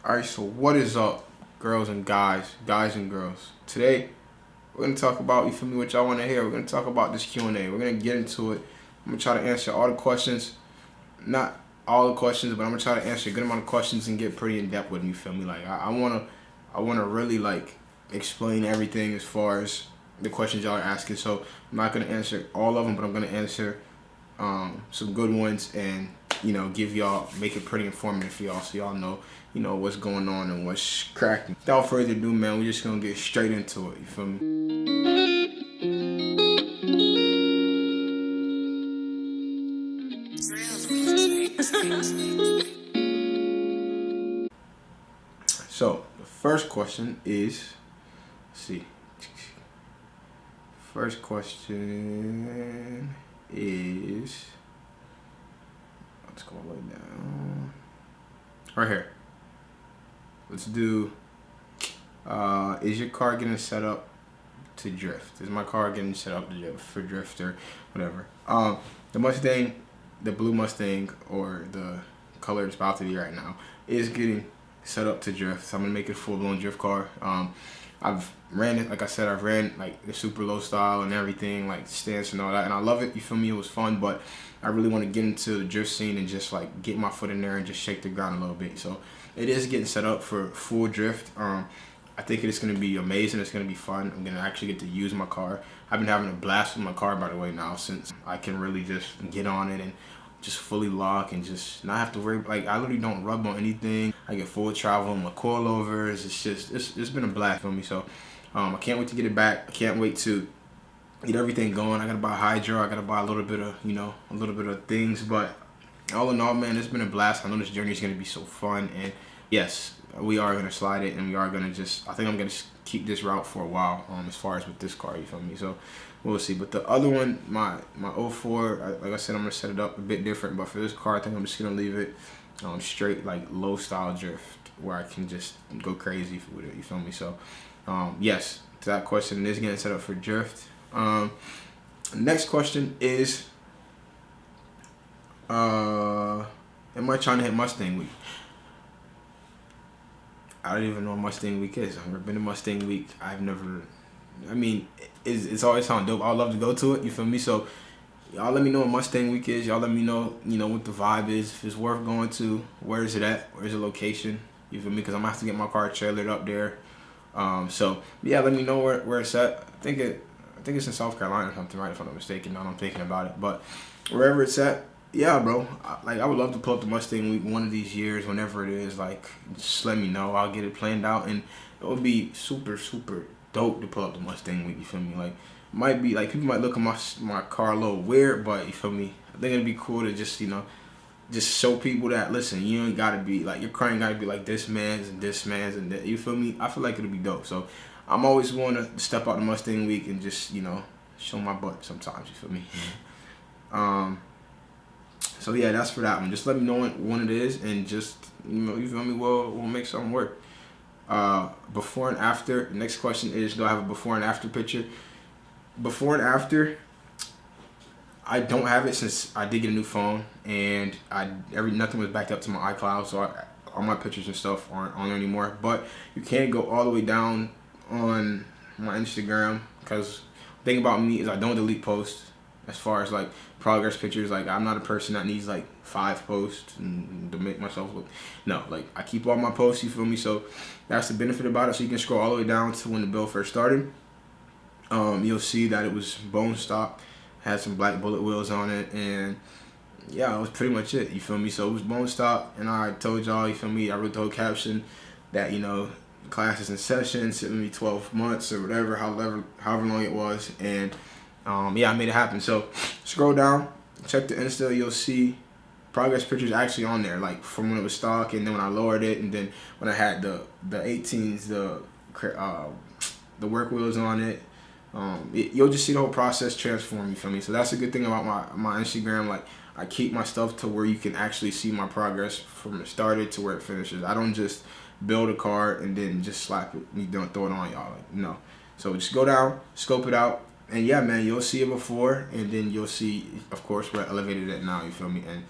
Alright, so what is up, girls and guys and girls? Today, we're going to talk about, you feel me, what y'all want to hear. We're going to talk about this Q&A. We're going to get into it. I'm going to try to answer all the questions. Not all the questions, but I'm going to try to answer a good amount of questions and get pretty in-depth with them, you feel me? Like, I want to really, like, explain everything as far as the questions y'all are asking. So, I'm not going to answer all of them, but I'm going to answer some good ones and, give y'all, make it pretty informative for y'all so y'all know, what's going on and what's cracking. Without further ado, man, we're just gonna get straight into it, you feel me? So, the first question is, let's see. First question is, let's go all the way down. Right here. Let's do, is your car getting set up to drift? Is my car getting set up to drift, for drift or whatever? The Mustang, the blue Mustang, or the color it's about to be right now, is getting set up to drift. So I'm gonna make it a full-blown drift car. I've ran it, like I said, I've ran like the super low style and everything, like stance and all that, and I love it, you feel me? It was fun, but I really want to get into the drift scene and just like get my foot in there and just shake the ground a little bit. So it is getting set up for full drift. I think it's going to be amazing. It's going to be fun. I'm going to actually get to use my car. I've been having a blast with my car, by the way, now, since I can really just get on it and just fully lock and just not have to worry. Like, I literally don't rub on anything. I get full travel on my coilovers. It's been a blast for me. So I can't wait to get it back. I can't wait to get everything going. I got to buy hydro. I got to buy a little bit of things. But all in all, man, it's been a blast. I know this journey is going to be so fun. And yes, we are going to slide it, and we are going to I think I'm going to keep this route for a while, as far as with this car, you feel me? So we'll see. But the other one, my 04, like I said, I'm going to set it up a bit different. But for this car, I think I'm just going to leave it straight, like, low style drift, where I can just go crazy with it, you feel me? So yes, to that question, it is getting set up for drift. Next question is, am I trying to hit Mustang Week? I don't even know what Mustang Week is. I've never been to Mustang Week. It's always sound dope. I'd love to go to it, you feel me? So y'all let me know what Mustang Week is. Y'all let me know, what the vibe is. If it's worth going to, where is it at? Where's the location? You feel me? Because I'm going to have to get my car trailered up there. So yeah, let me know where it's at. I think it's in South Carolina or something, right? If I'm not mistaken. Now I'm thinking about it. But wherever it's at, yeah, bro. I would love to pull up the Mustang Week one of these years, whenever it is. Like, just let me know. I'll get it planned out, and it would be super, super dope to pull up the Mustang Week. You feel me? Like, might be like, people might look at my car a little weird, but you feel me? I think it'd be cool to just just show people that, listen, you ain't gotta be like, your car ain't gotta be like this man's and this man's and that. You feel me? I feel like it'll be dope. So I'm always want to step out the Mustang Week and just show my butt sometimes. You feel me? So yeah, that's for that one. Just let me know when it is, and just you feel me? We'll make something work. Before and after. Next question is, do I have a before and after picture? Before and after, I don't have it, since I did get a new phone, and nothing was backed up to my iCloud, so all my pictures and stuff aren't on there anymore. But you can go all the way down on my Instagram, because the thing about me is I don't delete posts. As far as like progress pictures, like, I'm not a person that needs like 5 posts and to make myself look. No, like, I keep all my posts, you feel me? So that's the benefit about it. So you can scroll all the way down to when the build first started. You'll see that it was bone stock, had some black bullet wheels on it, and yeah, that was pretty much it, you feel me? So it was bone stock, and I told y'all, you feel me, I wrote the whole caption that, classes in session, it me 12 months or whatever, however long it was, and yeah, I made it happen. So scroll down, check the Insta, you'll see progress pictures actually on there, like from when it was stock, and then when I lowered it, and then when I had the 18s, the work wheels on it. You'll just see the whole process transform, you feel me? So that's a good thing about my Instagram. Like, I keep my stuff to where you can actually see my progress from it started to where it finishes. I don't just build a car and then just slap it, you don't throw it on y'all. Like, no. So just go down, scope it out, and yeah, man, you'll see it before, and then you'll see, of course, where I elevated it now, you feel me? And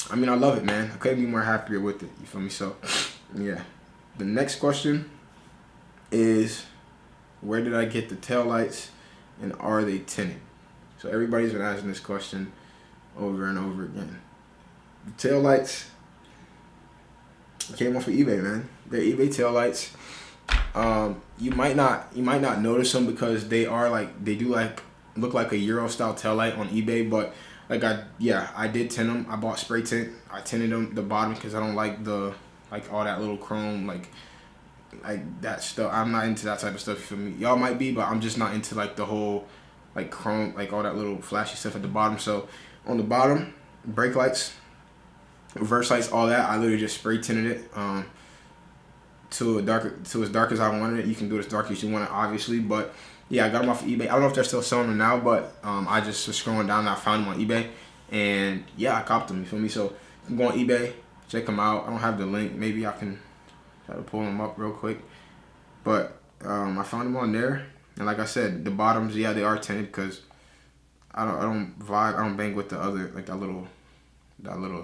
I love it, man. I couldn't be more happier with it, you feel me? So yeah, the next question is, where did I get the taillights and are they tinted? So everybody's been asking this question over and over again. The taillights came off of eBay, man. They're eBay taillights. You might not notice them because they look like a Euro style taillight on eBay, but I did tint them. I bought spray tint. I tinted them the bottom because I don't like all that little chrome like that stuff. I'm not into that type of stuff. For me, y'all might be, but I'm just not into like the whole like chrome, like all that little flashy stuff at the bottom. So on the bottom, brake lights, reverse lights, all that, I literally just spray tinted it to as dark as I wanted it. You can do it as dark as you want it, obviously, but yeah, I got them off of eBay. I don't know if they're still selling them now, but I just was scrolling down and I found them on eBay, and yeah, I copped them. You feel me? So you can go on eBay, check them out. I don't have the link. Maybe I can try to pull them up real quick, but I found them on there. And like I said, the bottoms, yeah, they are tinted because I don't bang with the other, like that little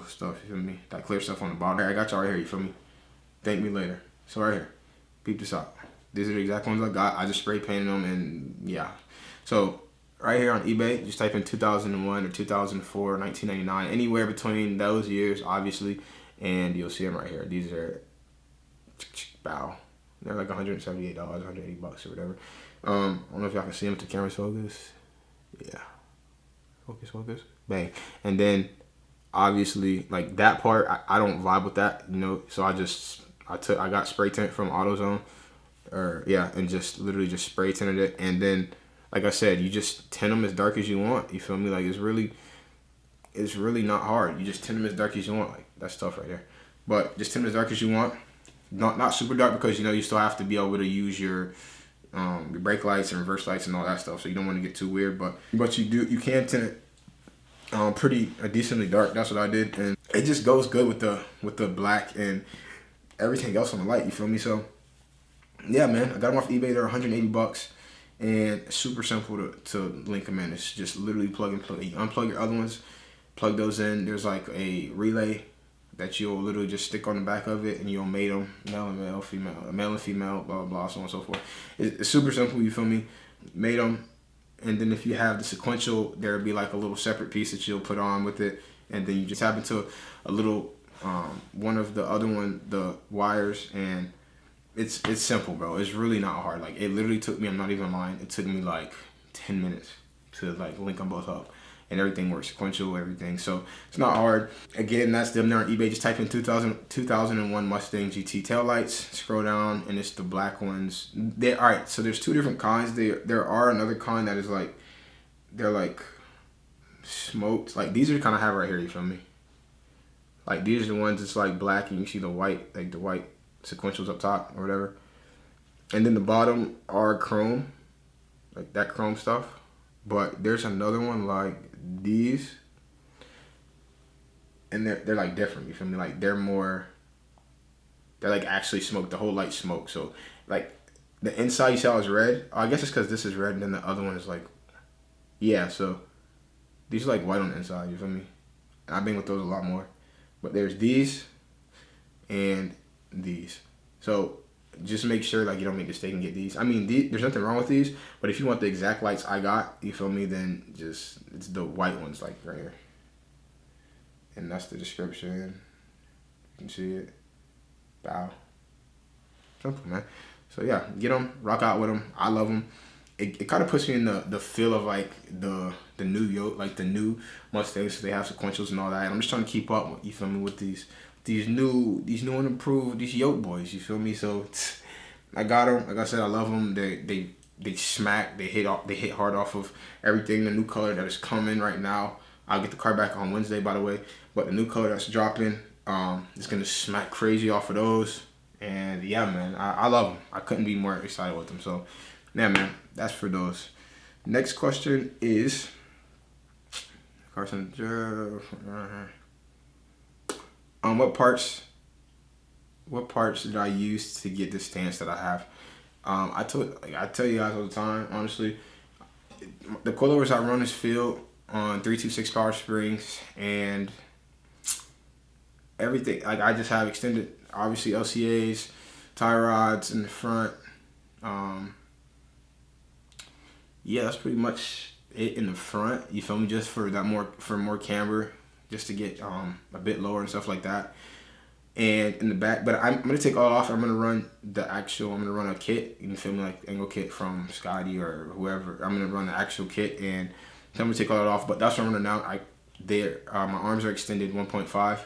stuff. You feel me? That clear stuff on the bottom. I got y'all right here. You feel me? Thank me later. So right here, peep this out. These are the exact ones I got. I just spray painted them, and yeah. So right here on eBay, just type in 2001 or 2004, 1999, anywhere between those years, obviously, and you'll see them right here. These are bow. They're like $178, $180 or whatever. I don't know if y'all can see them if the camera's focus. Yeah. Focus. Bang. And then obviously like that part, I don't vibe with that, you know. So I got spray tint from AutoZone, and just literally just spray tinted it. And then like I said, you just tint them as dark as you want. You feel me? Like it's really not hard. You just tint them as dark as you want. Like that's tough right there. But just tint them as dark as you want. Not super dark because you know you still have to be able to use your brake lights and reverse lights and all that stuff. So you don't want to get too weird, but you can tint it decently dark. That's what I did, and it just goes good with the black and everything else on the light. You feel me? So yeah, man, I got them off eBay. They're $180, and it's super simple to link them in. It's just literally plug and play. You unplug your other ones, plug those in. There's like a relay that you'll literally just stick on the back of it, and you'll mate them, male and female, blah, blah, blah, so on and so forth. It's super simple, you feel me? Mate them, and then if you have the sequential, there'll be like a little separate piece that you'll put on with it, and then you just tap into a little, one of the wires, and it's simple, bro. It's really not hard. Like, it literally took me, I'm not even lying, it took me like 10 minutes to like link them both up. And everything works sequential, everything. So it's not hard. Again, that's them there on eBay. Just type in 2001 Mustang GT taillights. Scroll down, and it's the black ones. All right, so there's two different kinds. There are another kind that is like, they're like smoked. Like these are the kind I have right here, you feel me? Like these are the ones that's like black and you see the white, like the white sequentials up top or whatever. And then the bottom are chrome, like that chrome stuff. But there's another one like these, and they're like different, you feel me? Like they're like actually smoke, the whole light smoke. So like the inside you saw is red. I guess it's because this is red and then the other one is like, yeah, so these are like white on the inside, you feel me? And I've been with those a lot more. But there's these and these. So just make sure like you don't make a mistake and get these. I mean, there's nothing wrong with these, but if you want the exact lights I got, you feel me, then just, it's the white ones like right here. And that's the description. You can see it. Bow. Simple, man. So yeah, get them, rock out with them. I love them. It kind of puts me in the feel of like the new yoke, like the new Mustangs. So they have sequentials and all that. And I'm just trying to keep up, you feel me, with these new and improved, these yoke boys, you feel me? So I got them. Like I said, I love them. They smack. They hit hard off of everything. The new color that is coming right now. I'll get the car back on Wednesday, by the way. But the new color that's dropping, it's gonna smack crazy off of those. And yeah, man, I love them. I couldn't be more excited with them. So yeah, man, that's for those. Next question is Carson. What parts did I use to get this stance that I have? I tell you guys all the time, honestly, the coilovers I run is Field on 326 power springs, and everything, like I just have extended, obviously LCAs, tie rods in the front. Yeah, that's pretty much it in the front. You feel me? Just for that more camber, just to get a bit lower and stuff like that. And in the back, but I'm gonna take all off. I'm gonna run a kit. You can feel me, like angle kit from Scotty or whoever. I'm gonna run the actual kit, and I'm gonna take all that off. But that's what I'm running now. My arms are extended 1.5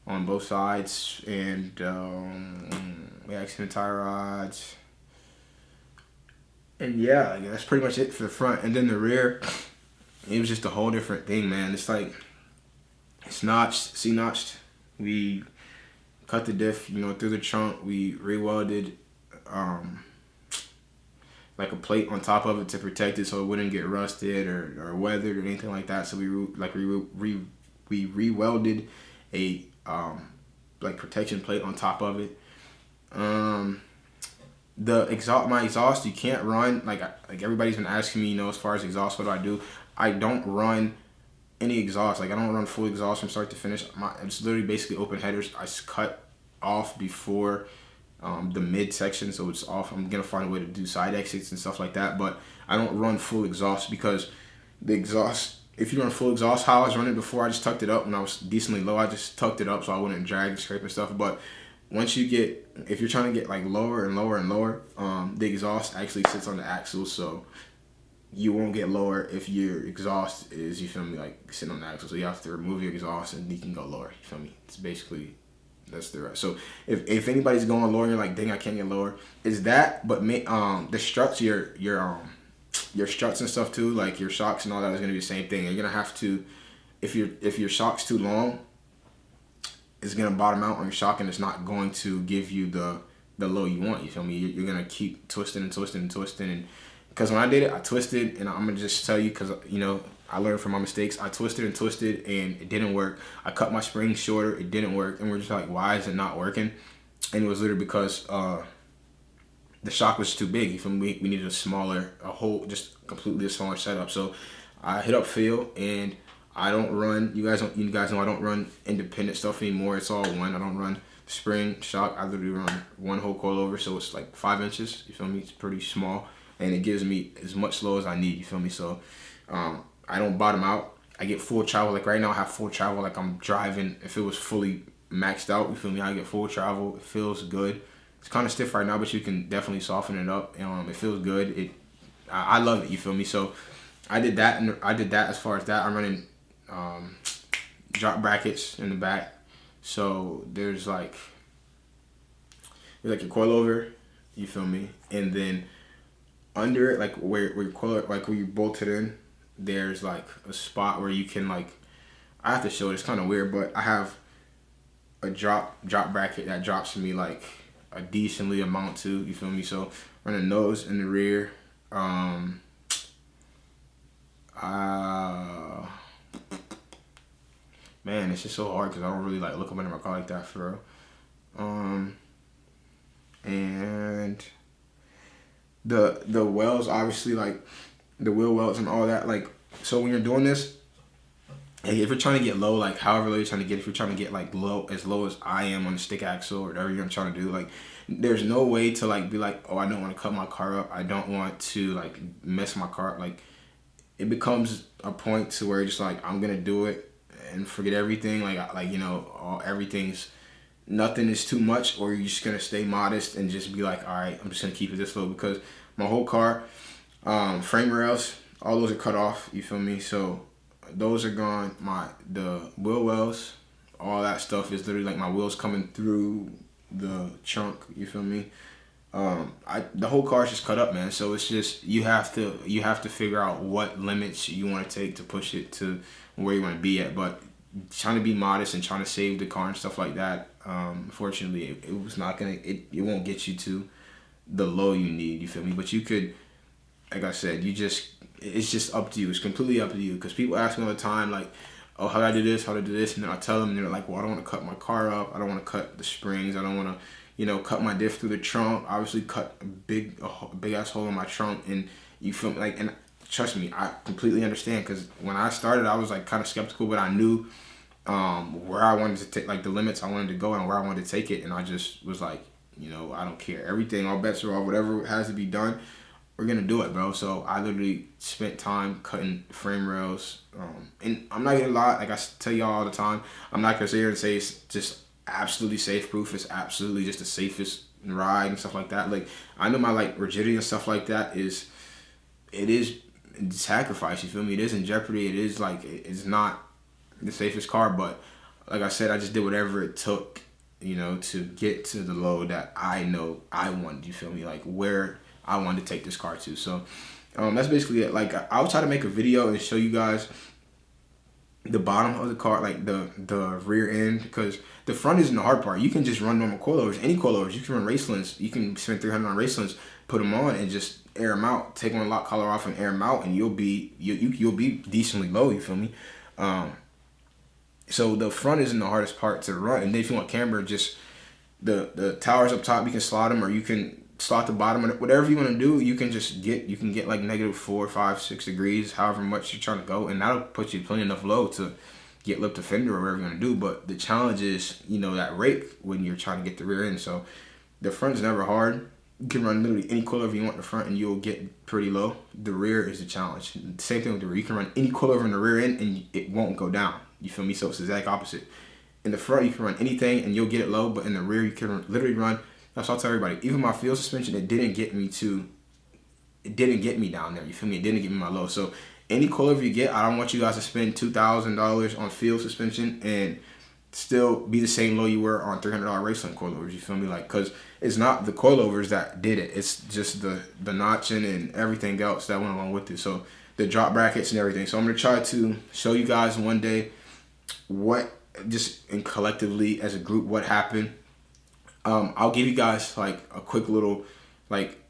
on both sides, and we extended tie rods. And yeah, that's pretty much it for the front. And then the rear, it was just a whole different thing, man. It's like it's notched, C-notched. We cut the diff, through the trunk. We re-welded like a plate on top of it to protect it so it wouldn't get rusted or weathered or anything like that. So we re-welded a like protection plate on top of it. My exhaust, you can't run like everybody's been asking me, as far as exhaust, what do? I don't run any exhaust. Like I don't run full exhaust from start to finish. It's literally basically open headers. I cut off before the mid section, so it's off. I'm gonna find a way to do side exits and stuff like that, but I don't run full exhaust because the exhaust, if you run full exhaust, how I was running before, I just tucked it up when I was decently low. I just tucked it up so I wouldn't drag and scrape and stuff. But once if you're trying to get like lower and lower and lower, the exhaust actually sits on the axle, so you won't get lower if your exhaust is, you feel me, like sitting on the axle. So you have to remove your exhaust and you can go lower. You feel me? It's basically, that's the right. So if anybody's going lower, you're like, dang, I can't get lower. It's that, but the struts, your struts and stuff too, like your shocks and all that is gonna be the same thing. You're gonna have to, if your shock's too long, it's gonna bottom out on your shock and it's not going to give you the low you want. You feel me? You're gonna keep twisting and twisting and twisting. And because when I did it, I twisted, and I'm gonna just tell you, because I learned from my mistakes. I twisted and twisted and it didn't work. I cut my springs shorter, it didn't work, and we're just like, why is it not working? And it was literally because the shock was too big. You feel me? We needed just completely a smaller setup. So I hit up Phil, and I don't run. You guys know I don't run independent stuff anymore. It's all one. I don't run spring, shock. I literally run one whole coilover, so it's like 5 inches. You feel me? It's pretty small, and it gives me as much slow as I need. You feel me? So I don't bottom out. I get full travel. Like right now, I have full travel. Like I'm driving. If it was fully maxed out, you feel me? I get full travel. It feels good. It's kind of stiff right now, but you can definitely soften it up. It feels good. I love it. You feel me? So I did that, and I did that. As far as that, I'm running drop brackets in the back. So there's like your coilover. You feel me? And then under it, like where your coilover, like where you bolt it in, there's like a spot where you can like, I have to show it. It's kind of weird, but I have a drop bracket that drops me like a decently amount too. You feel me? So running those in the rear. Man, it's just so hard because I don't really like look up under my car like that for real. And the welds, obviously, like the wheel welds and all that. Like, so when you're doing this, like if you're trying to get low, like however low you're trying to get, if you're trying to get like low as I am on the stick axle or whatever you're trying to do, like there's no way to like be like, oh, I don't want to cut my car up. I don't want to like mess my car up. Like it becomes a point to where you're just like, I'm gonna do it and forget everything. Nothing is too much, or you're just gonna stay modest and just be like, all right, I'm just gonna keep it this low, because my whole car, frame rails, all those are cut off. You feel me? So those are gone. The wheel wells, all that stuff is literally like my wheels coming through the trunk. You feel me? The whole car is just cut up, man. So it's just you have to figure out what limits you want to take to push it to where you want to be at. But trying to be modest and trying to save the car and stuff like that, unfortunately, it was not gonna. It won't get you to the low you need. You feel me? But you could, like I said, it's just up to you. It's completely up to you. Because people ask me all the time, like, oh, how do I do this? How do I do this? And then I tell them, and they're like, well, I don't want to cut my car up. I don't want to cut the springs. I don't want to, cut my diff through the trunk. Obviously, cut a big ass hole in my trunk. And you feel me? Like, and trust me, I completely understand. Because when I started, I was like kind of skeptical, but I knew where I wanted to take, like the limits I wanted to go and where I wanted to take it. And I just was like, You know, I don't care. Everything, all bets are off. Whatever has to be done, we're gonna do it, bro. So I literally spent time cutting frame rails, and I'm not gonna lie. Like I tell y'all all the time, I'm not gonna sit here and say it's just absolutely safe proof. It's absolutely just the safest ride and stuff like that. Like I know my like rigidity and stuff like that is sacrifice. You feel me? It is in jeopardy. It is like it's not the safest car, but like I said, I just did whatever it took, you know, to get to the load that I know I wanted. You feel me? Like where I wanted to take this car to. So that's basically it. Like I'll try to make a video and show you guys the bottom of the car, like the rear end, because the front isn't the hard part. You can just run normal coilovers, any coilovers. You can run Racelands. You can spend $300 on Racelands, put them on, and just air them out. Take one lock collar off and air them out, and you'll be decently low. You feel me? So the front isn't the hardest part to run. And then if you want camber, just the towers up top, you can slot them, or you can slot the bottom. Whatever you want to do, you can get like -4, 5, 6 degrees, however much you're trying to go, and that'll put you plenty enough low to get lip to fender or whatever you're gonna do. But the challenge is, you know, that rake when you're trying to get the rear end. So the front's never hard. You can run literally any coilover you want in the front and you'll get pretty low. The rear is the challenge. Same thing with the rear. You can run any coilover in the rear end and it won't go down. You feel me? So it's the exact opposite. In the front, you can run anything and you'll get it low, but in the rear, you can literally run. That's what I'll tell everybody. Even my field suspension, it didn't get me down there. You feel me? It didn't get me my low. So any coilover you get, I don't want you guys to spend $2,000 on field suspension and still be the same low you were on $300 Raceland coilovers. You feel me? Like, cause it's not the coilovers that did it. It's just the notching and everything else that went along with it. So the drop brackets and everything. So I'm gonna try to show you guys one day what just and collectively as a group what happened. I'll give you guys like a quick little like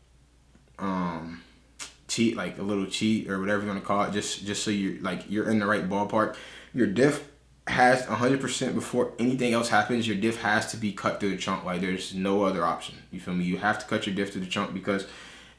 cheat, like a little cheat or whatever you want to call it, just so you're in the right ballpark. Your diff has 100% before anything else happens. Your diff has to be cut through the trunk. Like there's no other option. You feel me? You have to cut your diff through the trunk because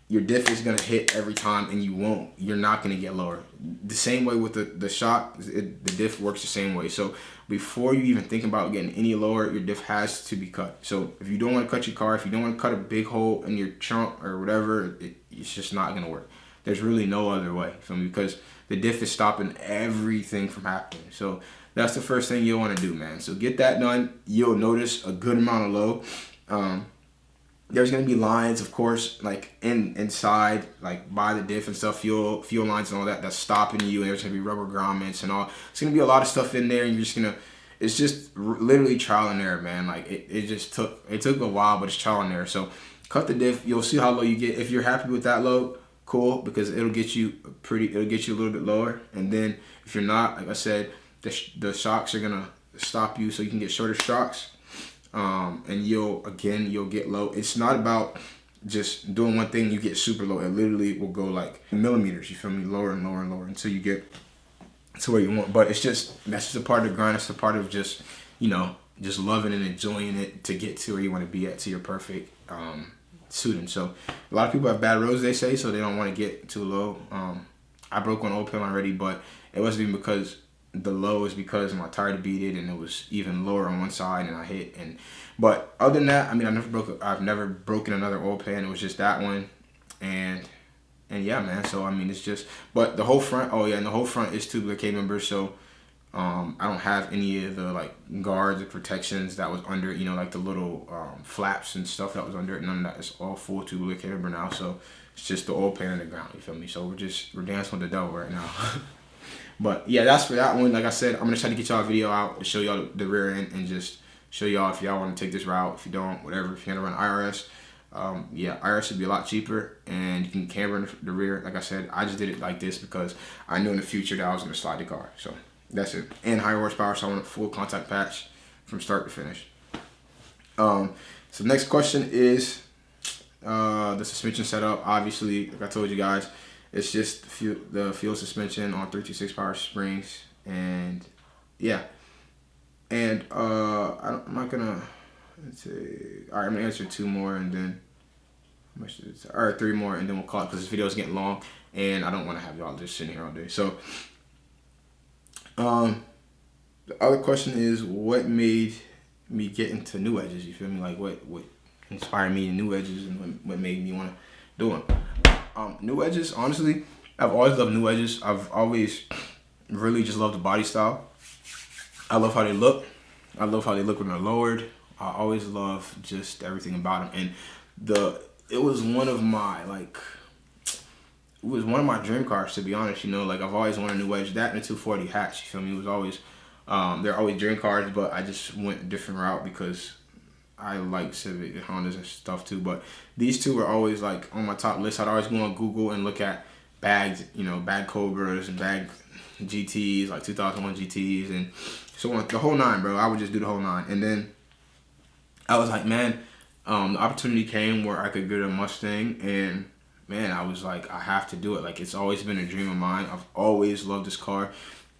your diff is gonna hit every time, and you're not gonna get lower. The same way with the shock, the diff works the same way. So before you even think about getting any lower, your diff has to be cut. So if you don't want to cut your car, if you don't want to cut a big hole in your trunk or whatever, it's just not gonna work. There's really no other way, you feel me? Because the diff is stopping everything from happening. So that's the first thing you'll want to do, man. So get that done. You'll notice a good amount of low. There's gonna be lines, of course, like inside, like by the diff and stuff, fuel lines and all that, that's stopping you. And there's gonna be rubber grommets and all. It's gonna be a lot of stuff in there, and you're just gonna. It's just literally trial and error, man. Like it took a while, but it's trial and error. So cut the diff. You'll see how low you get. If you're happy with that low, cool, because it'll get you a little bit lower. And then if you're not, like I said, the shocks are gonna stop you, so you can get shorter shocks. And you'll get low. It's not about just doing one thing, you get super low. It literally will go like millimeters, you feel me, lower and lower and lower until you get to where you want. But that's just a part of the grind. It's a part of just, you know, just loving and enjoying it to get to where you want to be at, to your perfect suiting. So a lot of people have bad roads, they say, so they don't want to get too low. I broke one oil pan already, but it wasn't even because the low is because my tire beat it, and it was even lower on one side, and I hit. But other than that, I mean, I've never broken another oil pan. It was just that one, and yeah, man. So I mean, it's just, but the whole front. Oh yeah, and the whole front is tubular K members. So I don't have any of the like guards or protections that was under it. You know, like the little flaps and stuff that was under it. None of that. It's all full tubular K member now. So it's just the oil pan in the ground. You feel me? So we're dancing with the devil right now. But yeah, that's for that one. Like I said, I'm gonna try to get y'all a video out to show y'all the rear end and just show y'all if y'all want to take this route. If you don't, whatever. If you're gonna run IRS, yeah, IRS would be a lot cheaper, and you can camber in the rear. Like I said, I just did it like this because I knew in the future that I was gonna slide the car. So that's it. And high horsepower, so I want a full contact patch from start to finish. So next question is the suspension setup. Obviously, like I told you guys, it's just the fuel suspension on 326 power springs, and yeah. And I'm not gonna. Let's see. All right, I'm gonna answer 2 more, and then or 3 more, and then we'll call it because this video is getting long, and I don't want to have y'all just sitting here all day. So, the other question is, what made me get into new edges? You feel me? Like what inspired me in new edges and what made me want to do them. New edges, honestly, I've always loved new edges. I've always really just loved the body style. I love how they look. I love how they look when they're lowered. I always love just everything about them. And it was one of my dream cars, to be honest. You know, like I've always wanted a new edge. That and the 240 hatch. You feel me? It was always they're always dream cars, but I just went a different route because I like Civic and Hondas and stuff too. But these two were always like on my top list. I'd always go on Google and look at bagged, bag Cobras and bag GTs, like 2001 GTs, and so on, the whole nine, bro. I would just do the whole nine. And then I was like, man, the opportunity came where I could get a Mustang, and man, I was like, I have to do it. Like, it's always been a dream of mine. I've always loved this car.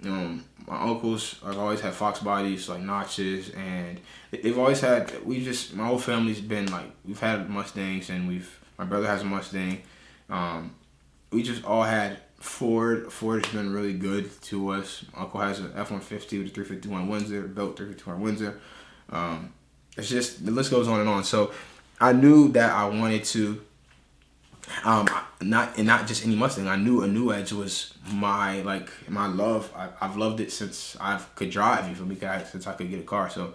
My uncles, I've always had Fox bodies, like notches, and they've always had, my whole family's been like, we've had Mustangs, and my brother has a Mustang. We just all had Ford. Ford has been really good to us. My uncle has an F-150 with a 351 Windsor, built 351 Windsor. It's just, the list goes on and on. So I knew that I wanted to, not just any Mustang. I knew a new edge was my love. I've loved it since I could drive, you feel me, since I could get a car. So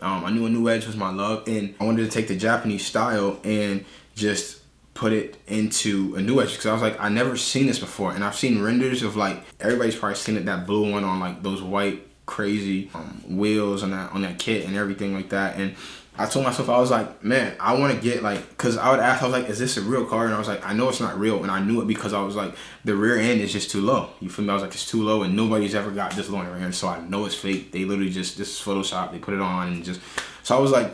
I knew a new edge was my love, and I wanted to take the Japanese style and just put it into a new edge, because I was like, I never seen this before. And I've seen renders of, like, everybody's probably seen it, that blue one on like those white crazy wheels on that kit and everything like that. And I told myself, I was like, man, I want to get, like, because I would ask, I was like, is this a real car? And I was like, I know it's not real. And I knew it because I was like, the rear end is just too low. You feel me? I was like, it's too low, and nobody's ever got this low in the rear end. So I know it's fake. They literally just, this is Photoshop. They put it on and just, so I was like,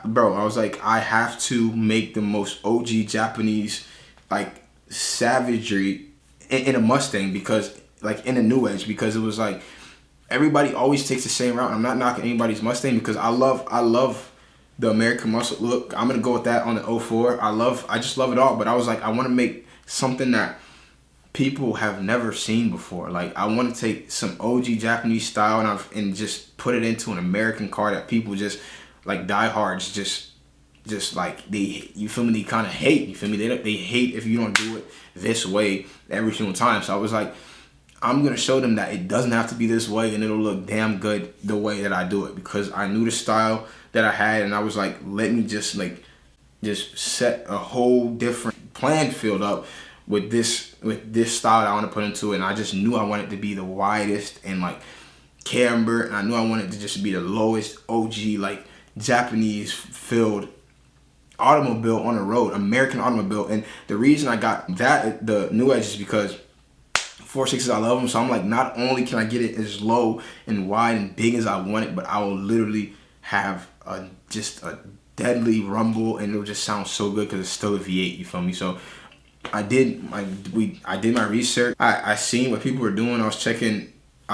bro, I was like, I have to make the most OG Japanese, like, savagery in a Mustang, because, like, in a new edge, because it was like, everybody always takes the same route. I'm not knocking anybody's Mustang, because I love the American muscle look. I'm gonna go with that on the 04. I just love it all. But I was like, I want to make something that people have never seen before. Like, I want to take some OG Japanese style and just put it into an American car that people just, like, diehards just like, you feel me, they kind of hate. You feel me? They hate if you don't do it this way every single time. So I was like, I'm going to show them that it doesn't have to be this way, and it'll look damn good the way that I do it, because I knew the style that I had, and I was like, let me just set a whole different playing field up with this style that I want to put into it. And I just knew I wanted to be the widest and, like, camber, and I knew I wanted to just be the lowest OG, like, Japanese filled automobile on the road, American automobile. And the reason I got that, the new edge, is because 4.6s, I love them. So I'm like, not only can I get it as low and wide and big as I want it, but I will literally have just a deadly rumble, and it'll just sound so good because it's still a V8. You feel me? So I did my research. I seen what people were doing. I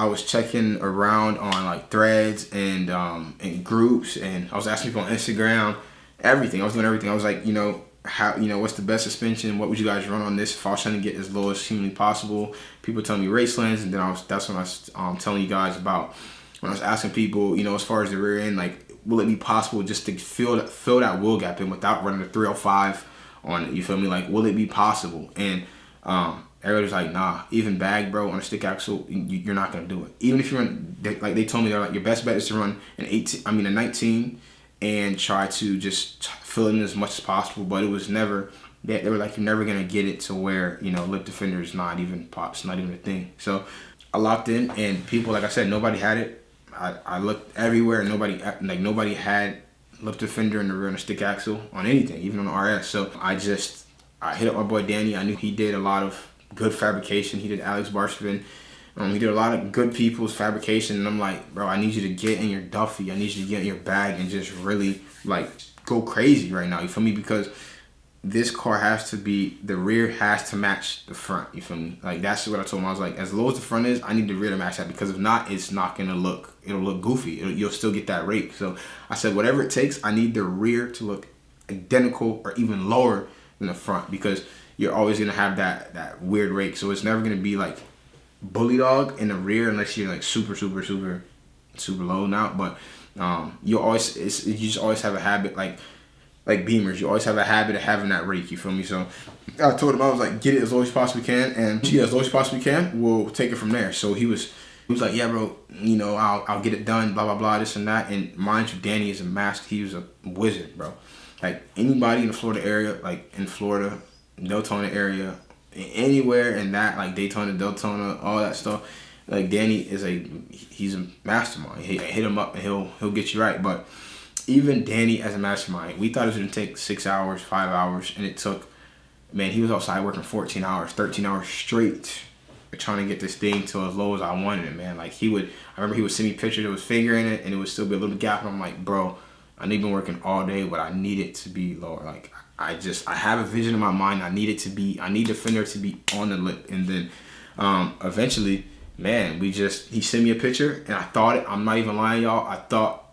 was checking around on, like, threads and groups, and I was asking people on Instagram, everything. I was doing everything. I was like, what's the best suspension? What would you guys run on this if I was trying to get as low as humanly possible? People tell me Racelands, and then that's when I was telling you guys about when I was asking people, as far as the rear end, like, will it be possible just to fill that wheel gap in without running a 305 on it? You feel me? Like, will it be possible? And everybody's like, nah. Even bag, bro, on a stick axle, you're not gonna do it. Even if you run, they told me, they're like, your best bet is to run a 19, and try to just fill in as much as possible. But it was never. They were like, you're never gonna get it to where lip defender is not even pops, not even a thing. So I locked in, and people, like I said, nobody had it. I looked everywhere, and nobody had lip defender in the rear on a stick axle on anything, even on the RS. So I hit up my boy Danny. I knew he did a lot of good fabrication. He did Alex Barspin. He did a lot of good people's fabrication, and I'm like, bro, I need you to get in your Duffy. I need you to get in your bag and just really, like, go crazy right now. You feel me? Because this car has to be, the rear has to match the front. You feel me? Like, that's what I told him. I was like, as low as the front is, I need the rear to match that, because if not, it's not gonna look. It'll look goofy. You'll still get that rake. So I said, whatever it takes, I need the rear to look identical or even lower than the front, because you're always gonna have that weird rake. So it's never gonna be like bully dog in the rear unless you're like super low now. But you just always have a habit, like, like Beamers, you always have a habit of having that rake, you feel me? So I told him, I was like, get it as low as you possibly can, and get it as low as you possibly can, we'll take it from there. So he was like, yeah, bro, you know, I'll get it done, blah, blah, blah, this and that. And mind you, Danny is a master. He was a wizard, bro. Like, anybody in the Florida area, like in Florida, Deltona area, anywhere in that, like Daytona, Deltona, all that stuff, like Danny is he's a mastermind. Hit him up and he'll get you right. But even Danny as a mastermind, we thought it was gonna take 6 hours, 5 hours, and it took, man, he was outside working 14 hours, 13 hours straight, trying to get this thing to as low as I wanted it, man. Like I remember he would send me pictures of his finger in it, and it would still be a little gap, and I'm like, bro, I know you've been working all day, but I need it to be lower. Like I have a vision in my mind. I need the fender to be on the lip. And then eventually, man, he sent me a picture, and I thought I'm not even lying, y'all, I thought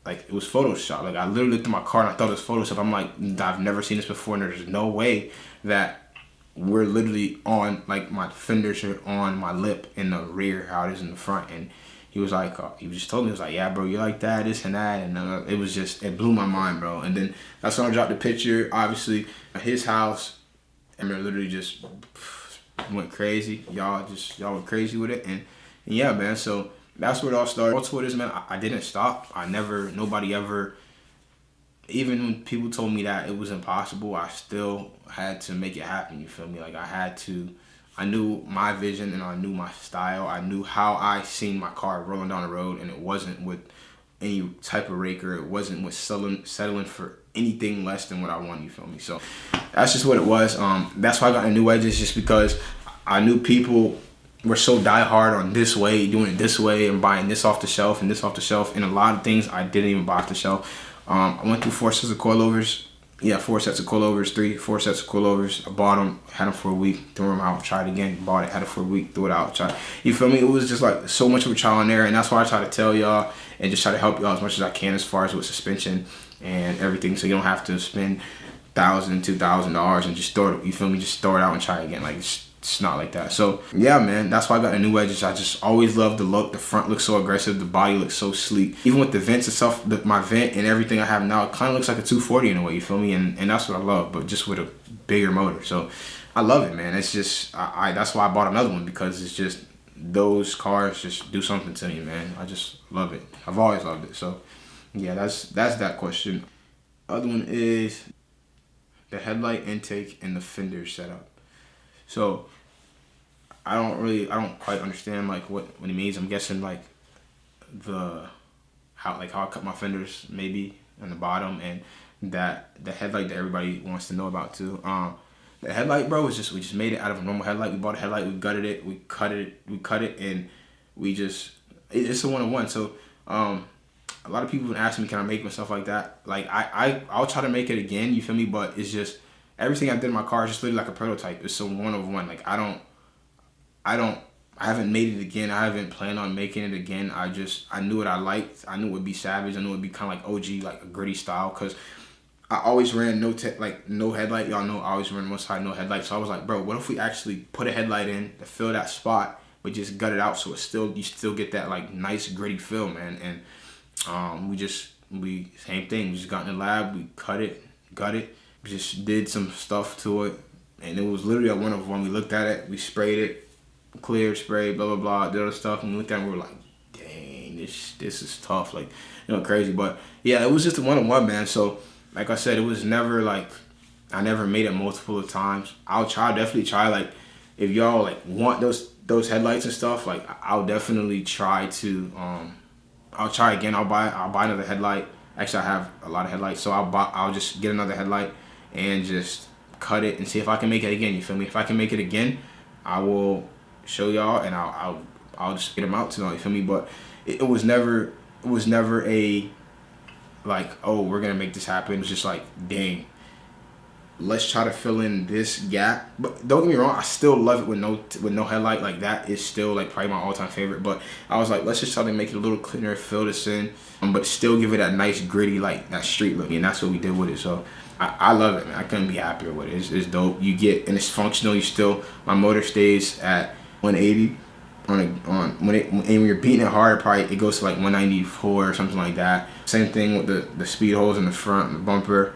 like it was Photoshop. Like I literally looked at my car and I thought it was Photoshop. I'm like, I've never seen this before, and there's no way that we're literally on, like my fenders are on my lip in the rear, how it is in the front. And he was like, he just told me, he was like, yeah, bro, you like that, this and that. And it blew my mind, bro. And then that's when I dropped the picture, obviously, at his house. And I literally just went crazy. Y'all went crazy with it. And yeah, man, so that's where it all started. Also, it is, man, I didn't stop. Nobody ever, even when people told me that it was impossible, I still had to make it happen, you feel me? Like I knew my vision and I knew my style. I knew how I seen my car rolling down the road, and it wasn't with any type of raker. It wasn't with settling for anything less than what I wanted, you feel me? So that's just what it was. That's why I got the new edges, just because I knew people were so diehard on this way, doing it this way, and buying this off the shelf and this off the shelf, and a lot of things I didn't even buy off the shelf. I went through 4 sets of coilovers. Yeah, 4 sets of coilovers, 4 sets of coilovers. I bought them, had them for a week, threw them out, tried again, bought it, had it for a week, threw it out, tried. You feel me? It was just like so much of a trial and error, and that's why I try to tell y'all and just try to help y'all as much as I can as far as with suspension and everything, so you don't have to spend $1,000, $2,000 and just throw it. You feel me? Just throw it out and try again. Like it's not like that. So yeah, man, that's why I got the new edges. I just always loved the look. The front looks so aggressive. The body looks so sleek. Even with the vents and stuff, my vent and everything I have now, it kind of looks like a 240 in a way. You feel me? And that's what I love, but just with a bigger motor. So I love it, man. It's just that's why I bought another one, because it's just those cars just do something to me, man. I just love it. I've always loved it. So yeah, that's that question. Other one is the headlight intake and the fender setup. So I don't quite understand like what he means. I'm guessing like how I cut my fenders maybe on the bottom, and that the headlight that everybody wants to know about too. The headlight, bro, we just made it out of a normal headlight. We bought a headlight, we gutted it, we cut it, and it's a one-on-one. So a lot of people have been asking me, can I make myself like that? Like I'll try to make it again, you feel me? But it's just everything I did in my car is just literally like a prototype. It's a one-of-one. Like I haven't made it again. I haven't planned on making it again. I knew what I liked. I knew it would be savage. I knew it would be kind of like OG, like a gritty style, because I always ran no headlight. Y'all know I always ran most high no headlight. So I was like, bro, what if we actually put a headlight in to fill that spot, but just gut it out so you still get that like nice gritty feel, man. And we same thing. We just got in the lab, we cut it, gut it, we just did some stuff to it, and it was literally a one-of-one. We looked at it, we sprayed it, clear, spray, blah blah blah, did other stuff, and we looked at it and we were like, dang, this is tough, like, crazy. But yeah, it was just a one-on-one, man. So like I said, it was never like I never made it multiple of times. I'll definitely try, like if y'all like want those headlights and stuff, like I'll definitely try to I'll try again. I'll buy another headlight. Actually, I have a lot of headlights, so I'll just get another headlight and just cut it and see if I can make it again. You feel me? If I can make it again, I will show y'all, and I'll just get them out to y'all. You feel me? But it was never a like, oh, we're gonna make this happen. It was just like, dang, let's try to fill in this gap. But don't get me wrong, I still love it with no headlight. Like that is still like probably my all-time favorite. But I was like, let's just try to make it a little cleaner, fill this in, but still give it that nice gritty, like that street look. And that's what we did with it. So I love it, man. I couldn't be happier with it. It's dope. You get, and it's functional. My motor stays at 180 when you're beating it hard, it goes to like 194 or something like that. Same thing with the speed holes in the front, the bumper.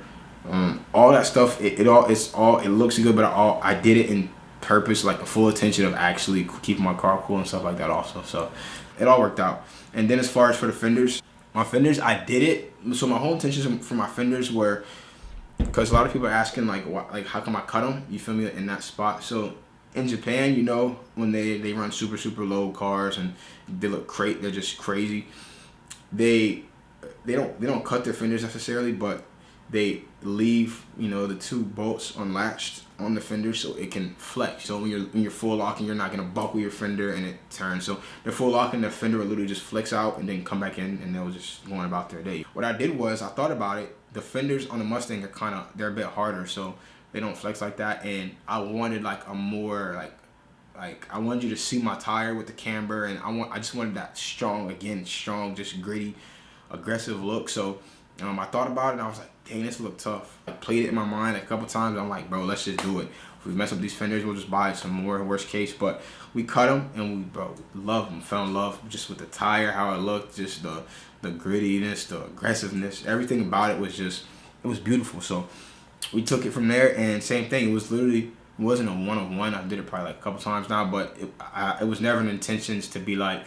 All that stuff, it looks good, but I did it in purpose, like a full attention of actually keeping my car cool and stuff like that also. So it all worked out. And then as far as for the fenders, my fenders, I did it. So my whole intentions for my fenders were, because a lot of people are asking like, how come I cut them? You feel me, in that spot. So in Japan, you know, when they run super low cars and they look they're just crazy. They don't cut their fenders necessarily, but they leave, you know, the two bolts unlatched on the fender so it can flex. So when you're full locking, you're not gonna buckle your fender and it turns. So they're full locking, the fender will literally just flex out and then come back in, and they'll just go on about their day. What I did was I thought about it. The fenders on the Mustang are they're a bit harder, so they don't flex like that. And I wanted like a more like I wanted you to see my tire with the camber, and I just wanted that strong, just gritty, aggressive look. So I thought about it and I was like, dang, this look tough. I played it in my mind a couple times. I'm like, bro, let's just do it. If we mess up these fenders, we'll just buy some more, worst case. But we cut them and we, bro, loved them. Fell in love just with the tire, how it looked, just the grittiness, the aggressiveness, everything about it was just, it was beautiful. So we took it from there, and same thing. It was literally, it wasn't a one-of-one. I did it probably like a couple times now, but it was never an intentions to be like,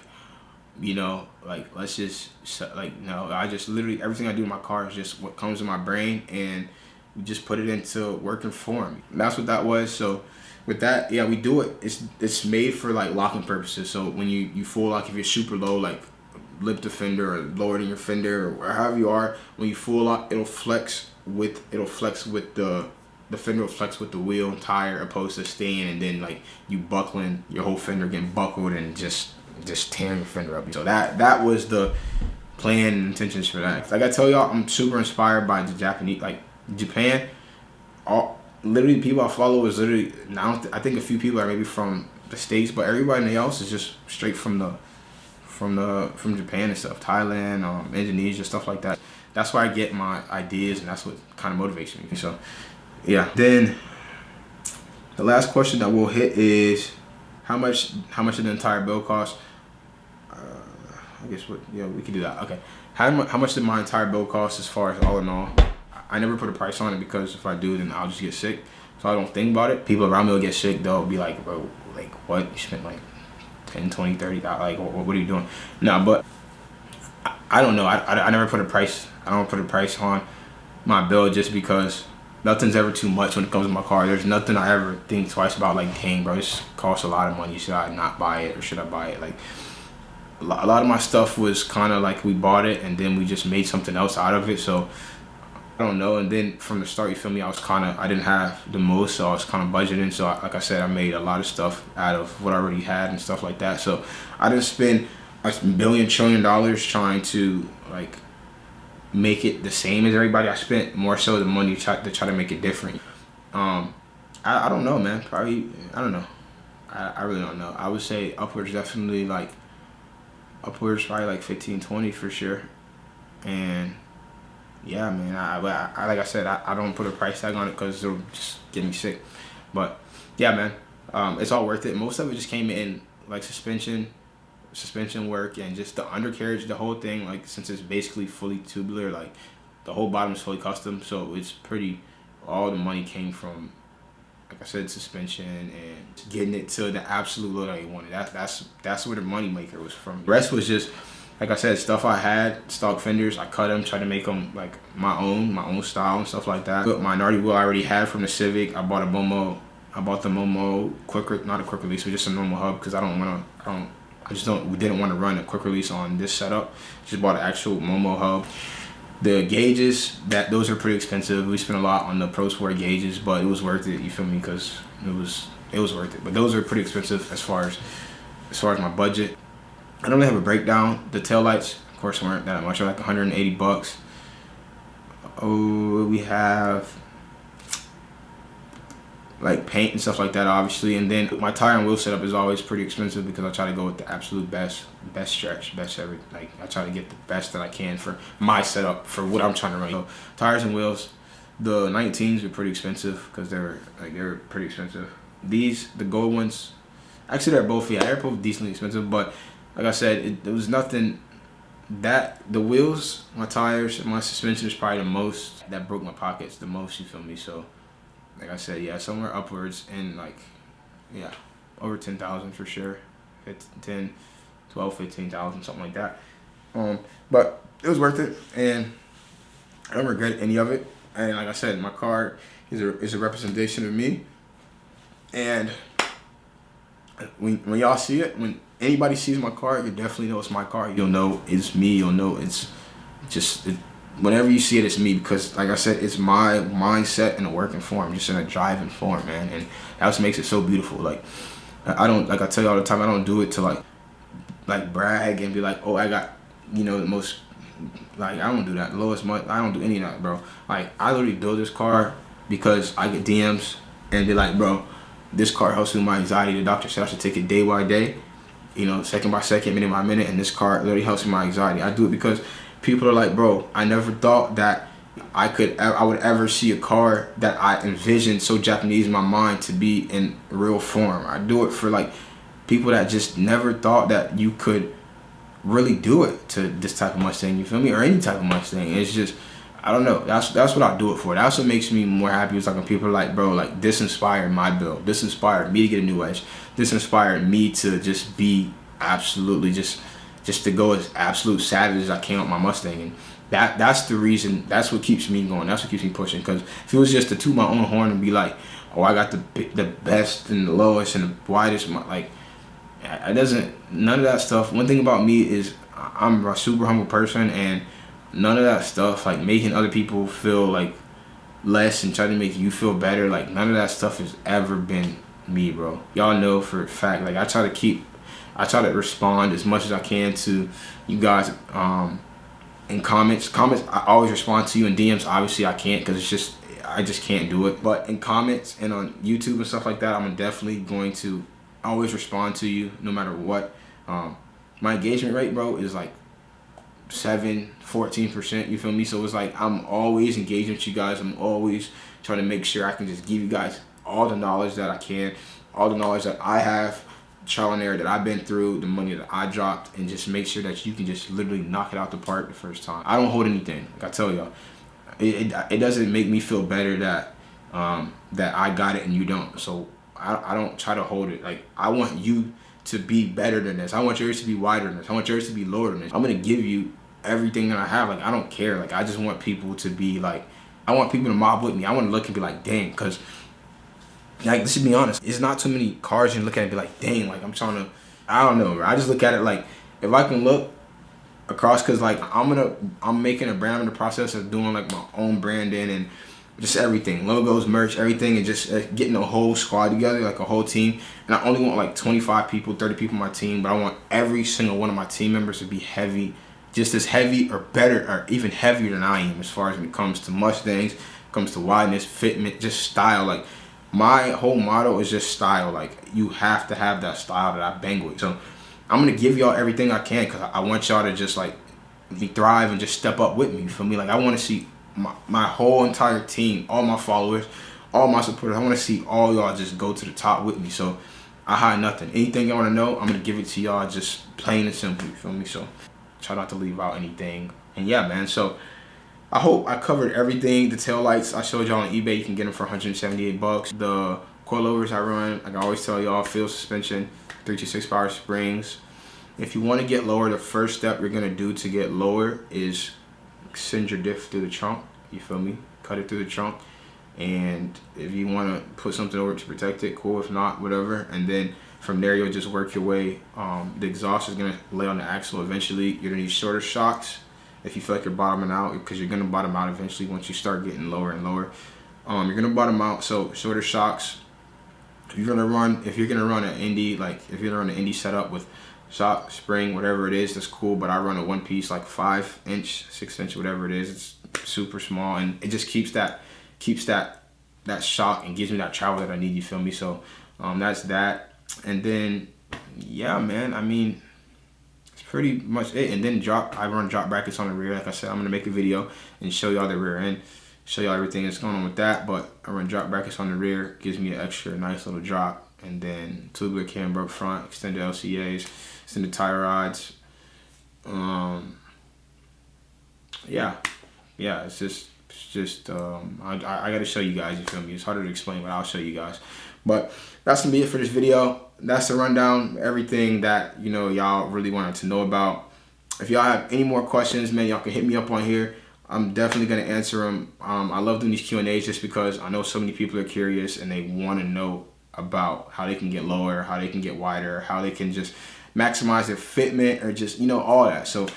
you know, like, let's just, like, no, I just literally, everything I do in my car is just what comes in my brain, and we just put it into working form. That's what that was. So with that, yeah, we do it. It's made for like locking purposes. So when you full lock, if you're super low, like lip the fender or lower than your fender or however you are, when you full lock, it'll flex with the fender will flex with the wheel and tire, opposed to staying and then like you buckling your whole fender, getting buckled and just tearing your fender up. So that was the plan and intentions for that. Like I tell y'all, I'm super inspired by the Japanese, like Japan. Literally people I follow is literally, now I think a few people are maybe from the States, but everybody else is just straight from Japan and stuff, Thailand, Indonesia, stuff like that. That's where I get my ideas, and that's what kind of motivates me. So yeah. Then the last question that we'll hit is how much did the entire build cost? I guess we can do that. Okay. How much did my entire build cost as far as all in all? I never put a price on it, because if I do, then I'll just get sick. So I don't think about it. People around me will get sick. They'll be like, bro, like, what? You spent like 10, 20, 30, like, what are you doing? No, but I don't know. I never put a price. I don't put a price on my build, just because nothing's ever too much when it comes to my car. There's nothing I ever think twice about, like, dang, bro, this costs a lot of money. Should I not buy it, or should I buy it? Like, a lot of my stuff was kind of like we bought it and then we just made something else out of it. So I don't know. And then from the start, you feel me, I didn't have the most, so I was kind of budgeting. So like I said, I made a lot of stuff out of what I already had and stuff like that. So I didn't spend $1 trillion trying to like make it the same as everybody. I spent more so the money to try to make it different. I don't know, man. Probably, I don't know. I really don't know. I would say upwards, definitely like upwards, probably like 15, 20 for sure. And yeah, man, I like I said, I don't put a price tag on it because it'll just get me sick. But yeah, man, it's all worth it. Most of it just came in like suspension work, and just the undercarriage, the whole thing. Like, since it's basically fully tubular, like the whole bottom is fully custom, so it's pretty. All the money came from, like I said, suspension and getting it to the absolute look that you wanted. That's where the money maker was from. The rest was just, like I said, stuff I had, stock fenders. I cut them, tried to make them like my own style and stuff like that. But minority wheel I already had from the Civic. I bought the Momo not a quick release, but just a normal hub, because we didn't want to run a quick release on this setup. Just bought an actual Momo hub. The gauges, those are pretty expensive. We spent a lot on the Pro Sport gauges, but it was worth it. You feel me? Because it was worth it. But those are pretty expensive as far as my budget. I don't really have a breakdown. The taillights, of course, weren't that much. They're like $180. Oh, we have like paint and stuff like that, obviously. And then my tire and wheel setup is always pretty expensive, because I try to go with the absolute best stretch, like I try to get the best that I can for my setup, for what I'm trying to run. So tires and wheels, the 19s were pretty expensive, because they were pretty expensive. The gold ones, actually they're both decently expensive, but like I said, it was nothing the wheels, my tires, my suspension is probably the most that broke my pockets the most, you feel me? So like I said, yeah, somewhere upwards and like, yeah, over 10,000 for sure. 10, 12, 15,000, something like that. But it was worth it, and I don't regret any of it. And like I said, my car is a representation of me. And when y'all see it, when anybody sees my car, you definitely know it's my car. You'll know it's me. You'll know it's just whenever you see it, it's me, because like I said, it's my mindset in a working form, just in a driving form, man. And that's what makes it so beautiful. Like I don't, like I tell you all the time, I don't do it to like brag and be like, oh, I got, the most, like, I don't do that. Lowest money, I don't do any of that, bro. Like, I literally build this car because I get DMs and they're like, bro, this car helps with my anxiety. The doctor said I should take it day by day, second by second, minute by minute, and this car literally helps with my anxiety. I do it because people are like, bro, I never thought that I would ever see a car that I envisioned so Japanese in my mind to be in real form. I do it for like people that just never thought that you could really do it to this type of Mustang, you feel me? Or any type of Mustang. It's just, I don't know. That's what I do it for. That's what makes me more happy. It's like when people are like, bro, like this inspired my build. This inspired me to get a new edge. This inspired me to just be absolutely just to go as absolute savage as I can with my Mustang. And that's the reason. That's what keeps me going. That's what keeps me pushing. Because if it was just to toot my own horn and be like, oh, I got the best and the lowest and the widest, like, it doesn't, none of that stuff. One thing about me is I'm a super humble person, and none of that stuff, like making other people feel like less and trying to make you feel better, like none of that stuff has ever been me, bro. Y'all know for a fact, like I try to respond as much as I can to you guys in comments. I always respond to you. In DMs, obviously I can't, because I just can't do it. But in comments and on YouTube and stuff like that, I'm definitely going to always respond to you no matter what. My engagement rate, bro, is like 14%, you feel me? So it's like I'm always engaging with you guys. I'm always trying to make sure I can just give you guys all the knowledge that I can, all the knowledge that I have, trial and error that I've been through, the money that I dropped, and just make sure that you can just literally knock it out the park the first time. I don't hold anything, like I tell y'all. It doesn't make me feel better that I got it and you don't. So I don't try to hold it. Like, I want you to be better than this. I want yours to be wider than this. I want yours to be lower than this. I'm going to give you everything that I have. Like, I don't care. Like, I just want people to be like, I want people to mob with me. I want to look and be like, dang, because, like, let's just be honest. It's not too many cars you can look at and be like, dang, like, I'm trying to, I don't know, bro. I just look at it like, if I can look across, because, like, I'm making a brand. I'm in the process of doing, like, my own branding and just everything, logos, merch, everything, and just getting a whole squad together, like a whole team. And I only want like 25 people, 30 people on my team, but I want every single one of my team members to be heavy, just as heavy or better, or even heavier than I am, as far as when it comes to Mustangs, comes to wideness, fitment, just style. Like, my whole motto is just style. Like, you have to have that style that I bang with. So I'm gonna give y'all everything I can, because I want y'all to just like thrive and just step up with me. You feel me? Like, I want to see my whole entire team, all my followers, all my supporters. I want to see all y'all just go to the top with me. So I hide nothing. Anything y'all want to know, I'm gonna give it to y'all, just plain and simple. You feel me? So try not to leave out anything. And yeah, man. So I hope I covered everything. The tail lights I showed y'all on eBay, you can get them for 178 bucks. The coilovers I run, like I always tell y'all, field suspension, 326 power springs. If you want to get lower, the first step you're gonna do to get lower is send your diff through the trunk. You feel me? Cut it through the trunk. And if you want to put something over to protect it, cool. If not, whatever. And then from there, you'll just work your way. The exhaust is going to lay on the axle eventually. You're going to need shorter shocks if you feel like you're bottoming out, because you're going to bottom out eventually once you start getting lower and lower. You're going to bottom out, so shorter shocks. If you're going to run an Indy, like if you're going to run an Indy setup with shock, spring, whatever it is, that's cool. But I run a one piece, like 5-inch, 6-inch, whatever it is. It's super small, and it just keeps that shock and gives me that travel that I need. You feel me? So that's that. And then yeah, man, I mean, it's pretty much it. And then I run drop brackets on the rear. Like I said, I'm gonna make a video and show y'all the rear end, show y'all everything that's going on with that. But I run drop brackets on the rear, gives me an extra nice little drop. And then tubular camber up front, extended LCAs, extended tie rods. yeah, it's just I gotta show you guys, you feel me? It's harder to explain, but I'll show you guys. But that's gonna be it for this video. That's the rundown, everything that, you know, y'all really wanted to know about. If y'all have any more questions, man, y'all can hit me up on here. I'm definitely gonna answer them. I love doing these Q&As just because I know so many people are curious and they want to know about how they can get lower, how they can get wider, how they can just maximize their fitment, or just, you know, all that. So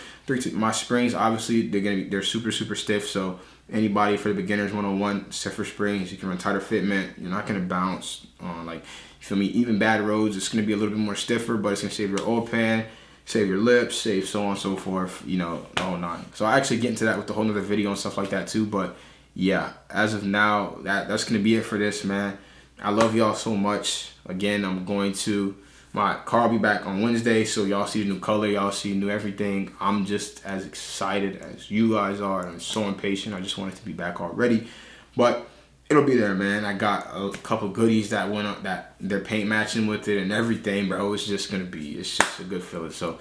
my springs, obviously they're super stiff. So anybody, for the beginners 101, stiffer springs, you can run tighter fitment. You're not gonna bounce on, like, you feel me, even bad roads. It's gonna be a little bit more stiffer, but it's gonna save your oil pan, save your lips, save so on and so forth, you know, the whole nine. So I actually get into that with a whole nother video and stuff like that too. But yeah, as of now, that's gonna be it for this, man. I love y'all so much. Again, my car will be back on Wednesday, so y'all see the new color, y'all see new everything. I'm just as excited as you guys are, and I'm so impatient. I just want it to be back already, but it'll be there, man. I got a couple goodies that went up, that they're paint matching with it and everything, bro. It's just a good feeling. So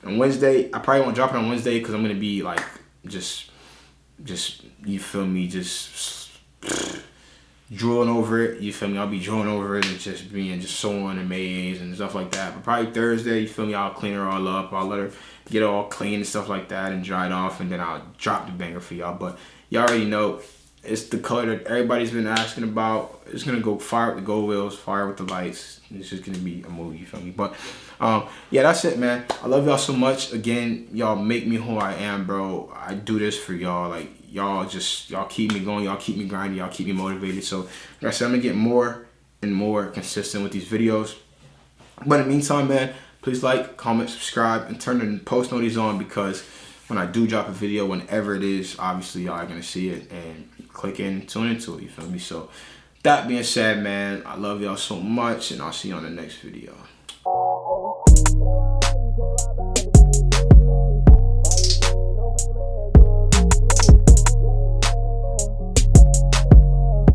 on Wednesday, I probably won't drop it on Wednesday because I'm gonna be like, just you feel me, just drooling over it, you feel me? I'll be drooling over it and just being just so amazed and stuff like that. But probably Thursday, you feel me? I'll clean her all up. I'll let her get all clean and stuff like that and dry it off, and then I'll drop the banger for y'all. But y'all already know it's the color that everybody's been asking about. It's gonna go fire with the gold wheels, fire with the lights. It's just gonna be a movie, you feel me? But yeah, that's it, man. I love y'all so much. Again, y'all make me who I am, bro. I do this for y'all. Like, y'all keep me going, y'all keep me grinding, y'all keep me motivated. So like I said, I'm gonna get more and more consistent with these videos. But in the meantime, man, please like, comment, subscribe, and turn the post notifications on, because when I do drop a video, whenever it is, obviously y'all are gonna see it and click in, tune into it, you feel me? So that being said, man, I love y'all so much, and I'll see you on the next video.